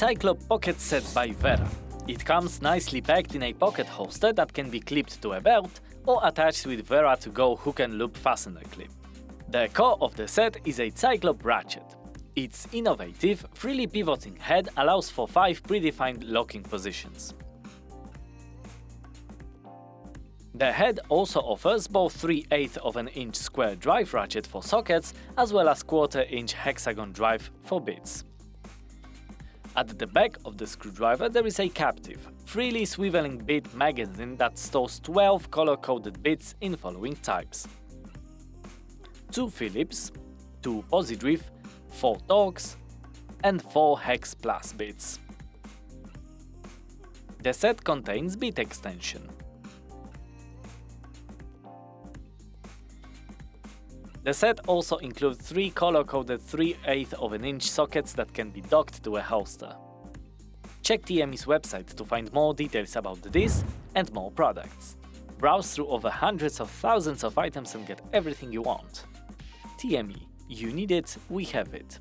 Zyklop Pocket Set by Wera. It comes nicely packed in a pocket holster that can be clipped to a belt or attached with Wera to go hook and loop fastener clip. The core of the set is a Zyklop ratchet. Its innovative, freely pivoting head allows for 5 predefined locking positions. The head also offers both 3/8 of an inch square drive ratchet for sockets as well as 1/4 inch hexagon drive for bits. At the back of the screwdriver there is a captive, freely swiveling bit magazine that stores 12 color-coded bits in following types: 2 Phillips, 2 Positreef, 4 Torx, and 4 Hex Plus bits. The set contains bit extension. The set also includes 3 color-coded 3/8 of an inch sockets that can be docked to a holster. Check TME's website to find more details about this and more products. Browse through over hundreds of thousands of items and get everything you want. TME, you need it, we have it.